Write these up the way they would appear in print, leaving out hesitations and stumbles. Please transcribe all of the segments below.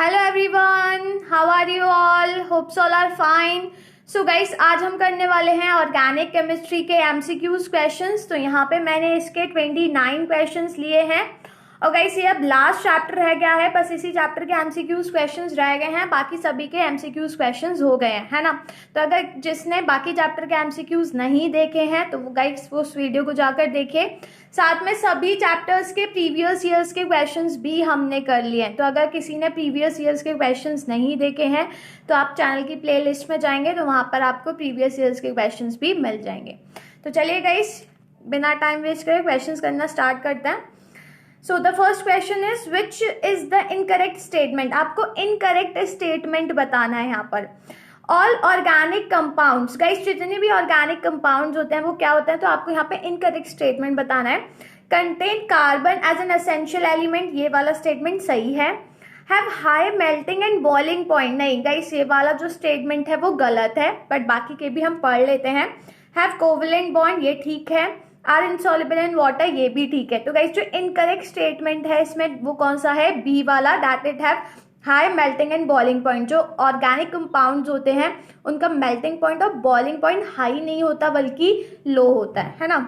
Hello everyone, how are you all? Hopes all are fine. So guys, आज हम करने वाले हैं ऑर्गेनिक केमिस्ट्री के एमसीक्यूज क्वेश्चंस. तो यहाँ पे मैंने इसके 29 क्वेश्चंस लिए हैं और गाइस ये अब लास्ट चैप्टर रह गया है. बस इसी चैप्टर के एमसीक्यूज क्वेश्चंस रह गए हैं, बाकी सभी के एमसीक्यूज क्वेश्चंस हो गए हैं, है ना. तो अगर जिसने बाकी चैप्टर के एमसीक्यूज नहीं देखे हैं तो वो गाइस वो उस वीडियो को जाकर देखे. साथ में सभी चैप्टर्स के प्रीवियस ईयर्स के क्वेश्चंस भी हमने कर लिए हैं. तो अगर किसी ने प्रीवियस ईयर्स के क्वेश्चंस नहीं देखे हैं तो आप चैनल की प्लेलिस्ट में जाएंगे तो वहां पर आपको प्रीवियस ईयर्स के क्वेश्चंस भी मिल जाएंगे. तो चलिए गाइस, बिना टाइम वेस्ट करे क्वेश्चंस करना स्टार्ट करते हैं. So the first question is which is the incorrect statement. आपको इनकरेक्ट स्टेटमेंट बताना है यहाँ पर. ऑल ऑर्गेनिक कंपाउंड्स, गाइस जितने भी ऑर्गेनिक कंपाउंड्स होते हैं वो क्या होते हैं, तो आपको यहाँ पे इनकरेक्ट स्टेटमेंट बताना है. Contain carbon as an essential element, ये वाला स्टेटमेंट सही है. Have high melting and boiling point, नहीं गाइस ये वाला जो स्टेटमेंट है वो गलत है, बट बाकी के भी हम पढ़ लेते हैं. हैव कोवेलेंट बॉन्ड, ये ठीक है. आर इनसॉल्युबल इन वाटर, ये भी ठीक है. तो गाइस जो इनकरेक्ट स्टेटमेंट है इसमें वो कौन सा है? बी वाला, that it have high melting and boiling point. जो ऑर्गेनिक कंपाउंड्स होते हैं उनका मेल्टिंग पॉइंट और बॉइलिंग पॉइंट हाई नहीं होता बल्कि लो होता है ना.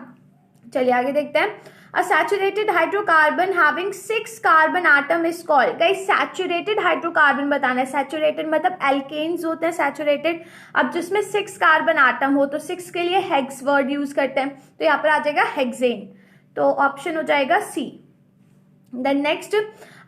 चलिए आगे देखते हैं. A saturated hydrocarbon having 6 carbon atom is called. guys saturated hydrocarbon बताना है. saturated मतलब alkanes होते हैं saturated. अब जिसमें 6 carbon atom हो तो 6 के लिए hex word यूज करते हैं, तो यहाँ पर आ जाएगा hexane. तो ऑप्शन हो जाएगा सी. Then next,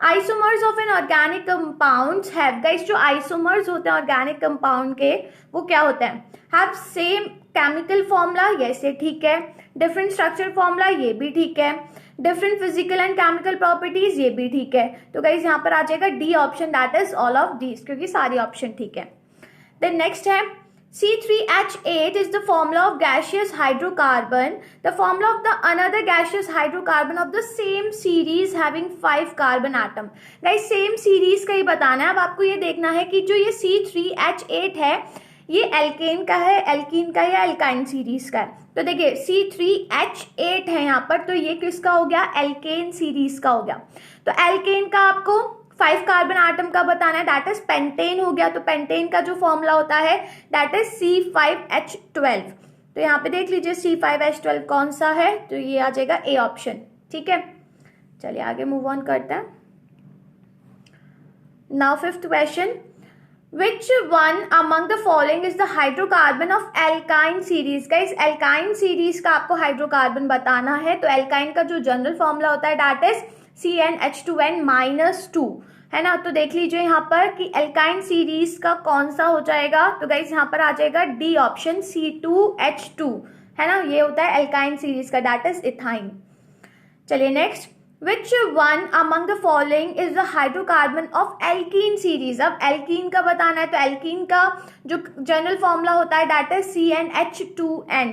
isomers of an organic compounds have, guys जो isomers होते हैं organic compound के वो क्या होते हैं? have same chemical formula, yes ये ठीक है. डिफरेंट स्ट्रक्चर फॉर्मूला, ये भी ठीक है. Different physical and chemical properties, ये भी ठीक है. तो गाइस यहाँ पर आ जाएगा D option, that is all of these, क्योंकि सारी ऑप्शन ठीक है. देन नेक्स्ट है C3H8 is the formula of gaseous hydrocarbon. The formula of the another gaseous hydrocarbon of the same series having 5 carbon atom. Guys same series का ही बताना है. अब आपको ये देखना है कि जो ये C3H8 है ये एल्केन का है, एल्कीन का या एल्काइन सीरीज का है. तो देखिए C3H8 है यहाँ पर, तो ये किसका हो गया? एल्केन सीरीज का हो गया. तो एल्केन का आपको 5 कार्बन आटम का बताना है, दैट इज पेंटेन हो गया. तो पेंटेन का जो फॉर्मूला होता है दैट इज C5H12. तो यहाँ पे देख लीजिए C5H12 कौन सा है, तो ये आ जाएगा ए ऑप्शन. ठीक है, चलिए आगे मूव ऑन करते हैं. Now fifth question, Which one among the following is the hydrocarbon of alkyne series? Guys alkyne series का आपको हाइड्रोकार्बन बताना है. तो alkyne का जो जनरल फॉर्मूला होता है दैट इज CnH2n-2 है ना. तो देख लीजिए यहाँ पर कि alkyne सीरीज का कौन सा हो जाएगा. तो गाइज यहाँ पर आ जाएगा डी ऑप्शन C2H2 है ना. ये होता है alkyne सीरीज का, दैट इज इथाइन. चलिए next, Which one among the following is the hydrocarbon of alkene series? अब alkene का बताना है, तो alkene का जो जनरल फॉर्मूला होता है दैट इज CnH2n.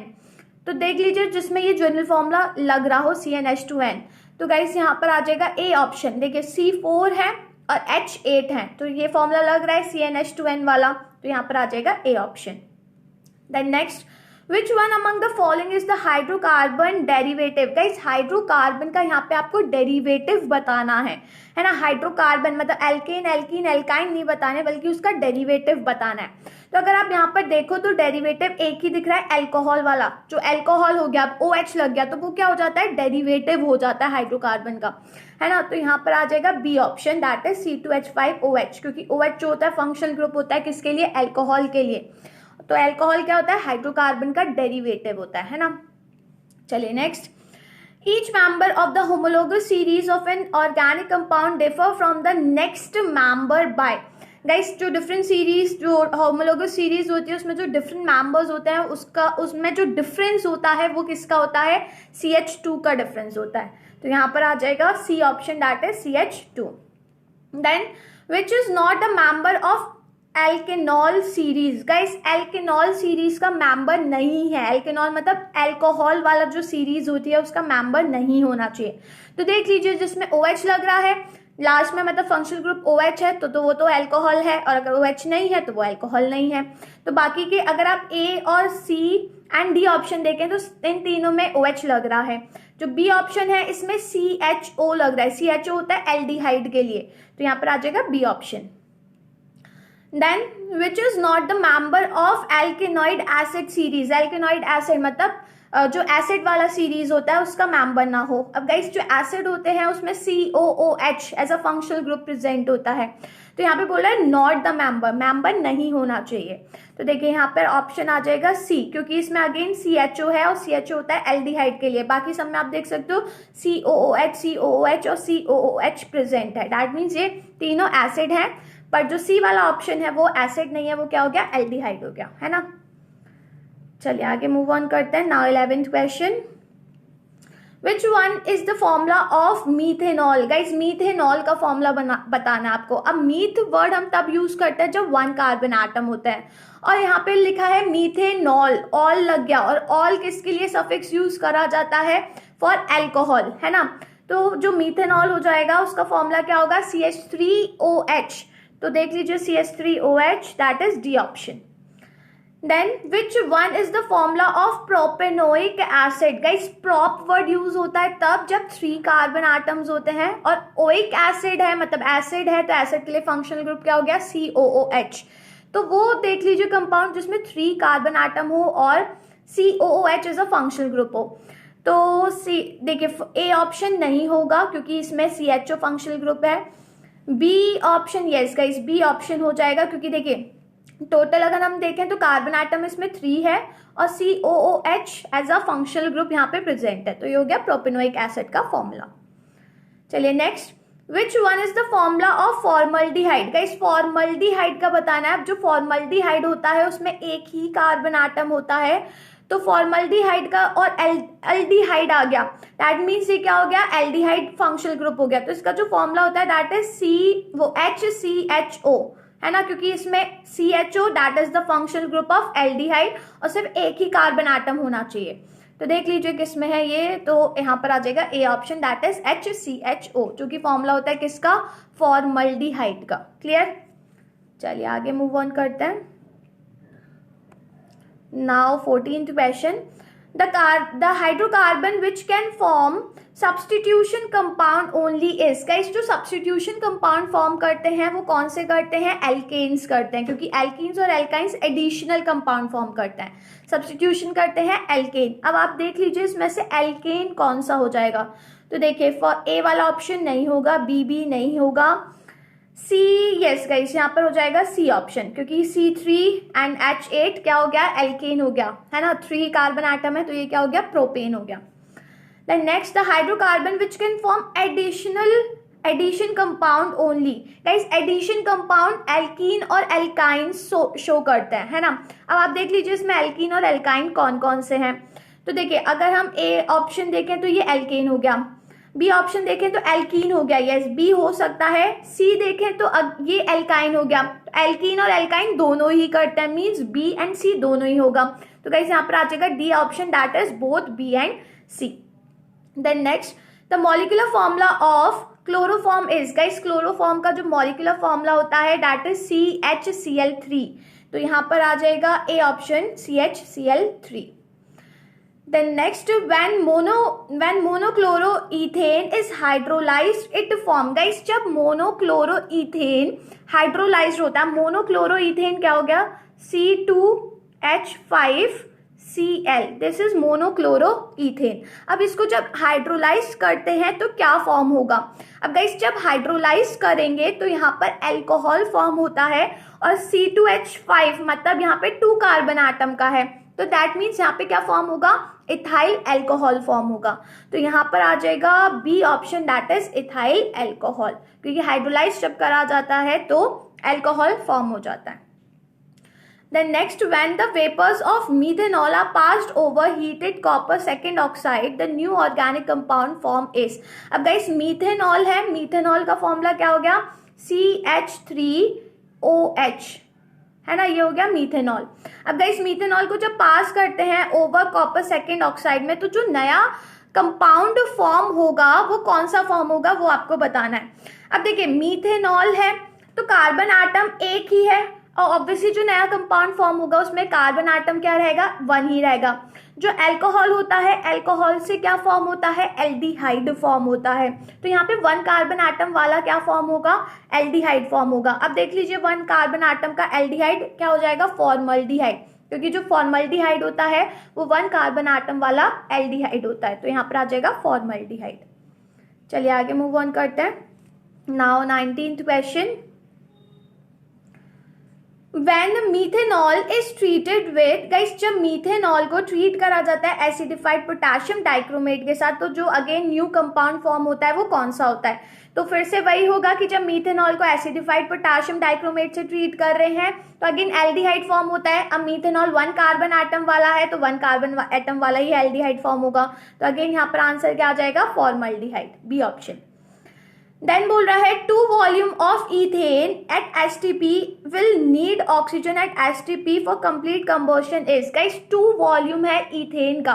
तो देख लीजिए जिसमें ये जनरल फॉर्मूला लग रहा हो CnH2n, तो गाइस यहाँ पर आ जाएगा ए ऑप्शन. देखिए C4 है और H8 है, तो ये फॉर्मूला लग रहा है CnH2n वाला, तो यहाँ पर आ जाएगा A option. Then next, Which one among the following is the hydrocarbon derivative? Guys hydrocarbon का यहाँ पे आपको डेरिवेटिव बताना है ना. हाइड्रोकार्बन मतलब एल्केन, एल्कीन, एल्काइन नहीं बताने बल्कि उसका डेरिवेटिव बताना है. तो अगर आप यहाँ पर देखो तो डेरिवेटिव एक ही दिख रहा है, एल्कोहल वाला. जो एल्कोहल हो गया, अब OH लग गया तो वो क्या हो जाता है? डेरिवेटिव हो जाता है हाइड्रोकार्बन का, है ना. तो यहाँ पर आ जाएगा B option, that is C2H5OH, क्योंकि OH जो होता है फंक्शनल ग्रुप होता है किसके लिए? एल्कोहल के लिए. तो एल्कोहल क्या होता है? हाइड्रोकार्बन का डेरिवेटिव होता है ना. चलिए next, each member of the homologous series of an organic compound differ from the next member by. Guys जो डिफरेंट सीरीज, जो होमोलोगस सीरीज होती है उसमें जो डिफरेंट मेंबर्स होते हैं उसमें जो डिफरेंस होता है वो किसका होता है? CH2 का डिफरेंस होता है. तो यहाँ पर आ जाएगा C option, that is CH2. Then which is not a member of alkanol series. Guys alkanol series का मेंबर नहीं है. एल्केनॉल मतलब अल्कोहल वाला जो सीरीज होती है उसका मेंबर नहीं होना चाहिए. तो देख लीजिए जिसमें OH लग रहा है लास्ट में, मतलब फंक्शनल ग्रुप OH है तो वो तो अल्कोहल है, और अगर OH नहीं है तो वो अल्कोहल नहीं है. तो बाकी के अगर आप A और C एंड D ऑप्शन देखें तो इन तीनों में OH लग रहा है. जो B ऑप्शन है इसमें CHO लग रहा है. CHO होता है एल्डिहाइड के लिए, तो यहाँ पर आ जाएगा B option. Then which is not the member of alkanoid acid series, alkanoid acid मतलब जो एसिड वाला सीरीज होता है उसका मेंबर ना हो। अब गाइस जो एसिड होते हैं उसमें COOH as a functional group present होता है, तो यहाँ पे बोल रहा है नॉट द मेंबर, मेंबर नहीं होना चाहिए। तो देखिए यहाँ पर ऑप्शन आ जाएगा सी, क्योंकि इसमें अगेन CHO है और CHO होता है एल्डिहाइड के लिए। बाकी सब में आप देख सकते हो COOH, COOH और COOH प्रेजेंट है, दैट मीन्स ये तीनों एसिड है। पर जो सी वाला ऑप्शन है वो एसिड नहीं है, वो क्या हो गया, एल्डिहाइड हो गया, है ना। चलिए आगे मूव ऑन करते हैं। Now 11th question, which one is the formula of methanol. Guys methanol का फॉर्मूला बताना है आपको। अब मीथ वर्ड हम तब यूज करते हैं जब 1 कार्बन एटम होता है, और यहाँ पे लिखा है मीथेनॉल, ऑल लग गया, और ऑल किसके लिए सफिक्स यूज करा जाता है, फॉर एल्कोहल, है ना। तो जो मीथेनॉल हो जाएगा उसका फॉर्मूला क्या होगा, CH3OH। तो देख लीजिए CH3OH, that is D option. Then which one is the formula of propanoic acid. Guys prop word use होता है तब जब 3 कार्बन एटम्स होते हैं और ओइक एसिड है, मतलब एसिड है, तो एसिड के लिए फंक्शनल ग्रुप क्या हो गया, COOH। तो वो देख लीजिए कंपाउंड जिसमें 3 कार्बन एटम हो और COOH is a functional group हो। तो सी देखिए ए ऑप्शन नहीं होगा क्योंकि इसमें CHO फंक्शनल ग्रुप है। B option, yes guys B option हो जाएगा, क्योंकि देखिए टोटल अगर हम देखें तो कार्बन एटम इसमें 3 है और COOH as a functional group यहाँ पे प्रेजेंट है, तो ये हो गया प्रोपेनोइक एसिड का फॉर्मूला। चलिए next, which one is the formula of formaldehyde. Guys formaldehyde का बताना है। अब जो फॉर्मल्डिहाइड होता है उसमें एक ही कार्बन एटम होता है, तो फॉर्मल्डिहाइड का और एल्डिहाइड आ गया, दैट मीन्स ये क्या हो गया, एल्डिहाइड फंक्शनल ग्रुप हो गया। तो इसका जो फॉर्मूला होता है दैट इज HCHO, है ना, क्योंकि इसमें CHO that is the functional group of aldehyde और सिर्फ एक ही कार्बन एटम होना चाहिए। तो देख लीजिए किसमें है ये, तो यहाँ पर आ जाएगा A option, that is HCHO, जो कि फॉर्मूला होता है किसका, फॉर्मल्डिहाइड का। क्लियर। चलिए आगे मूव ऑन करते हैं। Now 14th question, the hydrocarbon which can form substitution compound only is। Guys जो substitution compound फॉर्म करते हैं वो कौन से करते हैं, एल्केन्स करते हैं, क्योंकि एल्कीन्स और एल्काइंस एडिशनल कंपाउंड फॉर्म करते हैं, सब्सटीट्यूशन करते हैं एल्केन। अब आप देख लीजिए इसमें से एल्केन कौन सा हो जाएगा। तो देखिए फॉर ए वाला ऑप्शन नहीं होगा, बी भी नहीं होगा, सी, यस गाइस यहाँ पर हो जाएगा सी ऑप्शन, क्योंकि C3H8 क्या हो गया, एल्केन हो गया, है ना, 3 कार्बन एटम है, तो ये क्या हो गया, प्रोपेन हो गया। Then next, the hydrocarbon which can form addition compound only. Guys addition compound alkene और एल्काइन शो करते हैं, है ना। अब आप देख लीजिए इसमें एल्कीन और एल्काइन कौन कौन से हैं। तो देखिए अगर हम ए ऑप्शन देखें तो ये एल्केन हो गया, बी ऑप्शन देखें तो एल्कीन हो गया, यस बी हो सकता है, सी देखें तो ये एल्काइन हो गया, एल्कीन और एल्काइन दोनों ही करते हैं, मींस बी एंड सी दोनों ही होगा। तो गाइस यहाँ पर आ जाएगा D option, that is both B and C. Then next, the molecular formula of chloroform is. Guys chloroform का जो मॉलिक्यूलर फॉर्मूला होता है दैट इज CHCl3, तो यहाँ पर आ जाएगा A option, CHCl3। Then next, when monochloroethane is hydrolyzed, it form। Guys जब monochloroethane हाइड्रोलाइज्ड होता है, monochloroethane क्या हो गया, C2H5Cl, दिस इज monochloroethane। अब इसको जब हाइड्रोलाइज करते हैं तो क्या फॉर्म होगा। अब गाइस जब हाइड्रोलाइज करेंगे तो यहाँ पर एल्कोहल फॉर्म होता है, और C2H5 मतलब यहाँ पे 2 कार्बन एटम का है, तो दैट मीन्स यहाँ पे क्या फॉर्म होगा, इथाइल एल्कोहल फॉर्म होगा। तो यहाँ पर आ जाएगा B option, that is ethyl alcohol, क्योंकि हाइड्रोलाइज जब करा जाता है तो एल्कोहल फॉर्म हो जाता है। Then next, when the vapors of methanol are passed over heated copper second oxide, the new organic compound form is। अब गाइस मीथेनॉल है, मीथेनॉल का फॉर्मूला क्या हो गया, CH3OH, है ना, ये हो गया मीथेनॉल। अब गाइस मीथेनॉल को जब पास करते हैं ओवर कॉपर सेकेंड ऑक्साइड में, तो जो नया कंपाउंड फॉर्म होगा वो कौन सा फॉर्म होगा, वो आपको बताना है। अब देखिए मीथेनॉल है तो कार्बन एटम एक ही है, और ऑब्वियसली जो नया कंपाउंड फॉर्म होगा उसमें कार्बन एटम क्या रहेगा, 1 ही रहेगा। जो अल्कोहल होता है, अल्कोहल से क्या फॉर्म होता है, एल्डिहाइड फॉर्म होता है। तो यहाँ पे 1 कार्बन एटम वाला क्या फॉर्म होगा, एल्डिहाइड फॉर्म होगा। अब देख लीजिए 1 कार्बन एटम का एल्डिहाइड क्या हो जाएगा, फॉर्मल्डिहाइड, क्योंकि जो फॉर्मल्डिहाइड होता है वो 1 कार्बन एटम वाला एल्डिहाइड होता है, तो यहाँ पर आ जाएगा फॉर्मल्डिहाइड। चलिए आगे मूव ऑन करते हैं। Now 19th question, When methanol is treated with, guys जब मीथेनॉल को ट्रीट करा जाता है एसिडिफाइड पोटेशियम डाइक्रोमेट के साथ, तो जो अगेन न्यू कंपाउंड फॉर्म होता है वो कौन सा होता है, तो फिर से वही होगा कि जब मीथेनॉल को एसिडिफाइड पोटेशियम डाइक्रोमेट से ट्रीट कर रहे हैं तो अगेन एल्डिहाइड फॉर्म होता है। अब मीथेनॉल 1 कार्बन एटम वाला है तो 1 कार्बन एटम वाला ही एल्डिहाइड फॉर्म होगा, तो अगेन यहाँ पर आंसर क्या आ जाएगा, फॉर्मल्डिहाइड, बी ऑप्शन। देन बोल रहा है 2 volume of ethane at STP will need oxygen at STP for complete combustion is, guys 2 volume है इथेन का।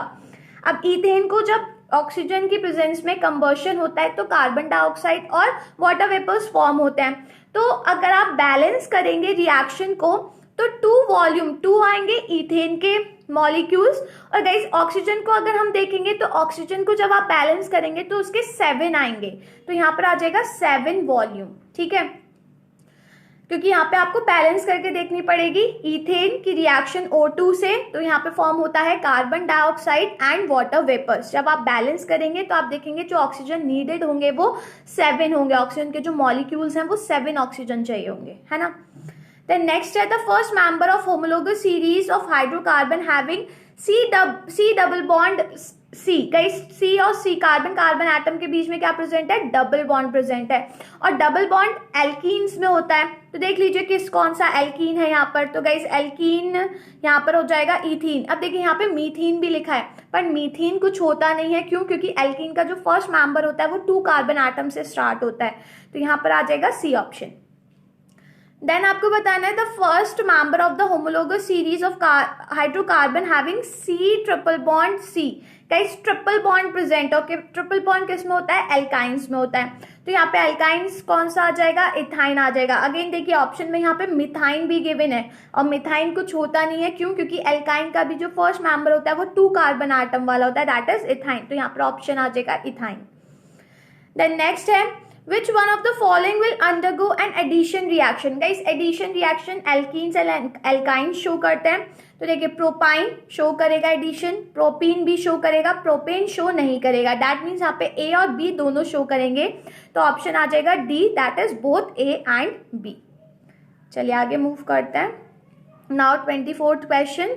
अब इथेन को जब ऑक्सीजन की प्रेजेंस में कंबशन होता है तो कार्बन डाइऑक्साइड और वाटर वेपर्स फॉर्म होते हैं। तो अगर आप बैलेंस करेंगे रिएक्शन को तो 2 वॉल्यूम 2 आएंगे इथेन के मॉलिक्यूल्स, और गाइस ऑक्सीजन को अगर हम देखेंगे तो ऑक्सीजन को जब आप बैलेंस करेंगे तो उसके 7 आएंगे, तो यहाँ पर आ जाएगा 7 वॉल्यूम, ठीक है, क्योंकि यहाँ पे आपको बैलेंस करके देखनी पड़ेगी इथेन की रिएक्शन O2 से, तो यहाँ पे फॉर्म होता है carbon dioxide and water vapours. जब आप बैलेंस करेंगे तो आप देखेंगे जो ऑक्सीजन नीडेड होंगे वो 7 होंगे, ऑक्सीजन के जो मॉलिक्यूल्स हैं वो 7 ऑक्सीजन चाहिए होंगे, है ना। Then next है the first member of homologous series of hydrocarbon having C double bond C, guys C और C कार्बन कार्बन एटम के बीच में क्या प्रेजेंट है, डबल बॉन्ड प्रेजेंट है, और डबल बॉन्ड एल्कीन्स में होता है। तो देख लीजिए किस कौन सा एल्कीन है यहाँ पर, तो गाइस एल्कीन यहाँ पर हो जाएगा इथीन। अब देखिए यहाँ पे मीथीन भी लिखा है, पर मीथीन कुछ होता नहीं है, क्यों, क्योंकि एल्कीन का जो फर्स्ट मेंबर होता है वो 2 कार्बन एटम से स्टार्ट होता है, तो यहाँ पर आ जाएगा सी ऑप्शन। देन आपको बताना है the first member of the homologous series of hydrocarbon having C triple bond C, guys triple bond present, okay, triple bond किस में होता है, एल्काइंस में होता है, तो यहाँ पे एल्काइंस कौन सा आ जाएगा, इथाइन आ जाएगा। अगेन देखिए ऑप्शन में यहाँ पे मिथाइन भी गिवन है, और मिथाइन कुछ होता नहीं है, क्यों, क्योंकि एल्काइन का भी जो फर्स्ट मेंबर होता है वो 2 कार्बन एटम वाला होता है, दैट इज इथाइन, तो यहाँ पर ऑप्शन आ जाएगा इथाइन। देन नेक्स्ट है Which one of the following will undergo an addition reaction? Guys, addition reaction alkenes and alkynes show करते हैं, तो देखिए प्रोपाइन शो करेगा एडिशन, प्रोपीन भी शो करेगा, प्रोपेन शो नहीं करेगा, दैट मीन्स यहाँ पे ए और बी दोनों शो करेंगे, तो ऑप्शन आ जाएगा D, that is both A and B. चलिए आगे मूव करते हैं। Now 24th question,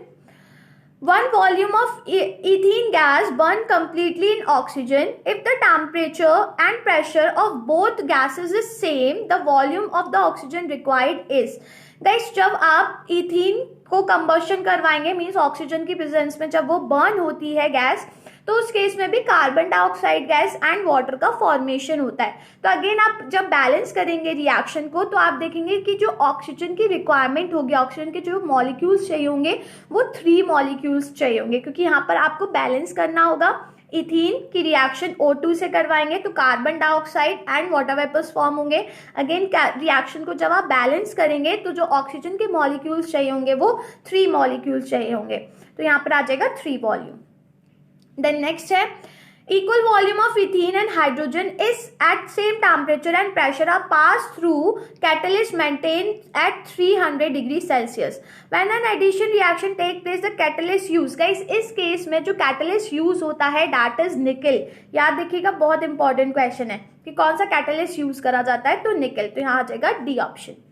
1 volume of ethene gas burn completely in oxygen. If the temperature and pressure of both gases is same, the volume of the oxygen required is. Guys, जब आप ethene को combustion करवाएंगे, means oxygen की presence में जब वो burn होती है गैस, तो उस केस में भी carbon dioxide gas and water का फॉर्मेशन होता है। तो अगेन आप जब बैलेंस करेंगे रिएक्शन को तो आप देखेंगे कि जो ऑक्सीजन की रिक्वायरमेंट होगी, ऑक्सीजन के जो मॉलिक्यूल्स चाहिए होंगे वो 3 मॉलिक्यूल्स चाहिए होंगे, क्योंकि यहाँ पर आपको बैलेंस करना होगा। इथीन की रिएक्शन O2 से करवाएंगे तो carbon dioxide and water vapours form होंगे। अगेन रिएक्शन को जब आप बैलेंस करेंगे तो जो ऑक्सीजन के मॉलिक्यूल्स चाहिए होंगे वो 3 मॉलिक्यूल्स चाहिए होंगे, तो यहाँ पर आ जाएगा 3 वॉल्यूम। देन नेक्स्ट है equal volume of ethene and hydrogen is at same temperature and pressure are passed through catalyst maintained at 300 degrees Celsius. When an addition reaction take place, the catalyst use, guys इस case में जो catalyst use होता है that is nickel। याद देखिएगा, बहुत important question है कि कौन सा catalyst यूज करा जाता है, तो निकल, तो यहाँ आ जाएगा D option.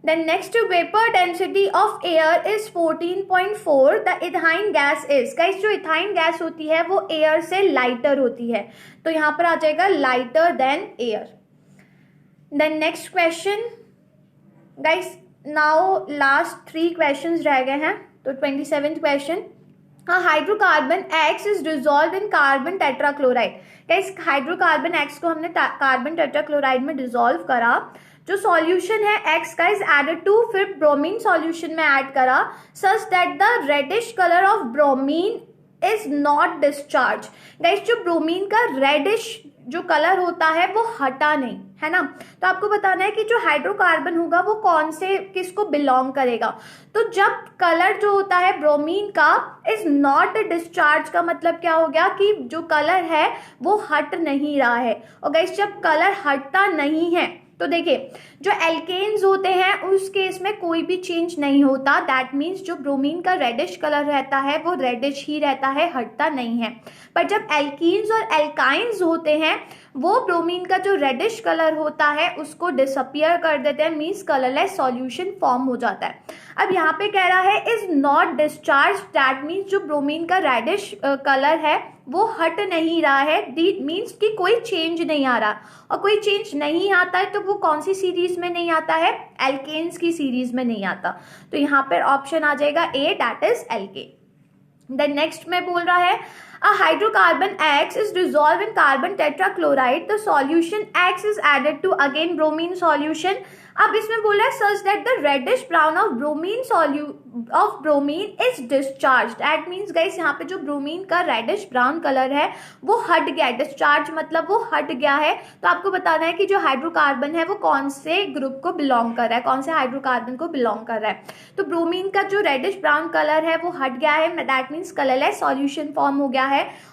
Then next to vapor density of air is 14.4, the ethine gas is, guys जो इथाइन गैस होती है वो एयर से लाइटर होती है, तो यहाँ पर आ जाएगा lighter than air. Then next question guys, now last 3 questions रह गए हैं, तो 27th question, hydrocarbon X is dissolved in carbon tetrachloride। Guys hydrocarbon X को हमने कार्बन टेट्राक्लोराइड में डिसॉल्व करा, जो सॉल्यूशन है X का इज एडेड टू, फिर ब्रोमीन सॉल्यूशन में ऐड करा, such that the reddish colour of bromine is not discharge. Guys जो ब्रोमीन का रेडिश जो कलर होता है वो हटा नहीं, है ना। तो आपको बताना है कि जो हाइड्रोकार्बन होगा वो कौन से किसको बिलोंग करेगा। तो जब कलर जो होता है ब्रोमीन का इज नॉट डिस्चार्ज का मतलब क्या हो गया कि जो कलर है वो हट नहीं रहा है। और गाइस जब कलर हटता नहीं है तो देखिए जो एल्केन्स होते हैं उस केस में कोई भी चेंज नहीं होता। दैट मीन्स जो ब्रोमीन का रेडिश कलर रहता है वो रेडिश ही रहता है, हटता नहीं है। पर जब एल्कीन्स और एल्काइंस होते हैं वो ब्रोमीन का जो रेडिश कलर होता है उसको डिसअपियर कर देते हैं, मीन्स कलरलेस सॉल्यूशन फॉर्म हो जाता है। अब यहाँ पे कह रहा है is not discharge, that means जो ब्रोमीन का रेडिश कलर है वो हट नहीं रहा है। मीन्स कि कोई चेंज नहीं आ रहा, और कोई चेंज नहीं आता है तो वो कौन सी सीरीज में नहीं आता है, एल्केन्स की सीरीज में नहीं आता। तो यहाँ पर ऑप्शन आ जाएगा A, that is alkane. Then next में बोल रहा है a hydrocarbon X is dissolved in carbon tetrachloride, the solution X is added to again bromine solution। अब इसमें बोला है such that the reddish brown of bromine is discharged। That means guys यहाँ पे जो ब्रोमीन का रेडिश ब्राउन कलर है वो हट गया है, डिस्चार्ज मतलब वो हट गया है। तो आपको बताना है कि जो हाइड्रोकार्बन है वो कौन से ग्रुप को बिलोंग कर रहा है, कौन से हाइड्रोकार्बन को बिलोंग कर रहा है। तो ब्रोमीन का जो रेडिश ब्राउन कलर है वो हट गया है, that means colourless solution form हो गया है।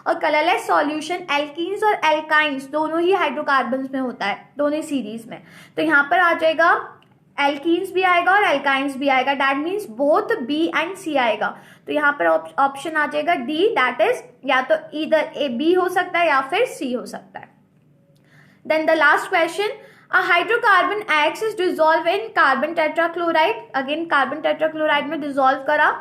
और कलरलेस सॉल्यूशन एल्कीन्स और एल्काइंस दोनों ही हाइड्रोकार्बन्स में होता है, दोनों सीरीज में। तो यहाँ पर आ जाएगा एल्कीन्स भी आएगा और एल्काइंस भी आएगा, that means both B and C आएगा। तो यहाँ पर ऑप्शन आ जाएगा डी, दैट इज या तो इधर ए बी हो सकता है या फिर सी हो सकता है। Then the last question, a hydrocarbon X is dissolved in carbon tetrachloride, again carbon tetrachloride में dissolve करा,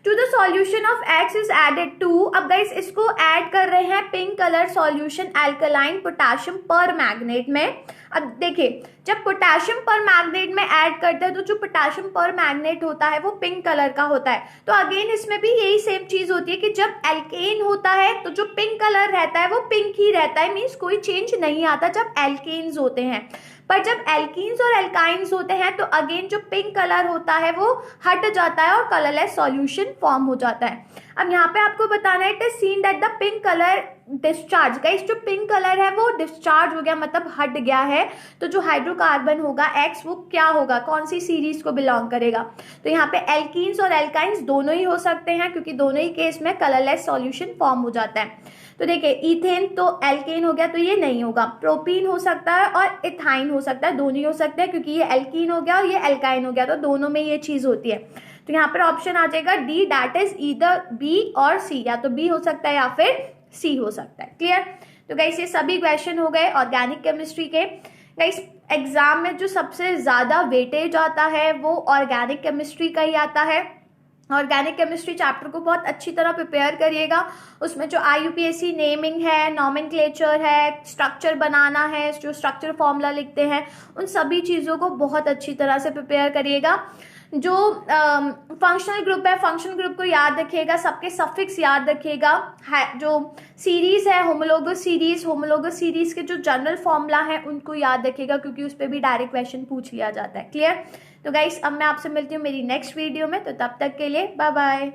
to the solution of X is added to। अब गाइस इसको ऐड कर रहे हैं pink colour solution alkaline potassium पर magnet में। अब देखिए जब पोटेशियम पर मैग्नेट में ऐड करते हैं तो जो पोटेशियम पर मैग्नेट होता है वो पिंक कलर का होता है। तो अगेन इसमें भी यही सेम चीज होती है कि जब एल्केन होता है तो जो पिंक कलर रहता है वो पिंक ही रहता है, मीन्स कोई चेंज नहीं आता जब एल्केन्स होते हैं। पर जब एल्कीन्स और एल्काइंस होते हैं तो अगेन जो पिंक कलर होता है वो हट जाता है और कलरलेस सॉल्यूशन फॉर्म हो जाता है। अब यहाँ पे आपको बताना है it is seen that the pink colour discharge. Guys जो पिंक कलर है वो डिस्चार्ज हो गया मतलब हट गया है। तो जो हाइड्रोकार्बन होगा एक्स वो क्या होगा, कौन सी सीरीज को बिलोंग करेगा। तो यहाँ पे एल्कीन्स और एल्काइंस दोनों ही हो सकते हैं क्योंकि दोनों ही केस में कलरलेस सॉल्यूशन फॉर्म हो जाता है। तो देखिए इथेन तो एल्केन हो गया तो ये नहीं होगा, प्रोपीन हो सकता है और इथाइन हो सकता है, दोनों ही हो सकते हैं क्योंकि ये एल्कीन हो गया और ये एल्काइन हो गया, तो दोनों में ये चीज होती है। तो यहाँ पर ऑप्शन आ जाएगा D, that is either be और सी, या तो बी हो सकता है या फिर सी हो सकता है। क्लियर। तो गाइस ये सभी क्वेश्चन हो गए ऑर्गेनिक केमिस्ट्री के। गाइस एग्जाम में जो सबसे ज्यादा वेटेज आता है वो ऑर्गेनिक केमिस्ट्री का ही आता है। ऑर्गेनिक केमिस्ट्री चैप्टर को बहुत अच्छी तरह प्रिपेयर करिएगा। उसमें जो IUPAC नेमिंग है, नॉमेनक्लेचर है, स्ट्रक्चर बनाना है, जो स्ट्रक्चर फॉर्मूला लिखते हैं, उन सभी चीज़ों को बहुत अच्छी तरह से प्रिपेयर करिएगा। जो फंक्शनल ग्रुप है, फंक्शनल ग्रुप को याद रखिएगा, सबके सफिक्स याद रखिएगा। जो सीरीज है होमोलोगस सीरीज के जो जनरल फॉर्मूला है उनको याद रखिएगा क्योंकि उस पर भी डायरेक्ट क्वेश्चन पूछ लिया जाता है। क्लियर। तो गाइस अब मैं आपसे मिलती हूँ मेरी नेक्स्ट वीडियो में, तो तब तक के लिए बाय बाय।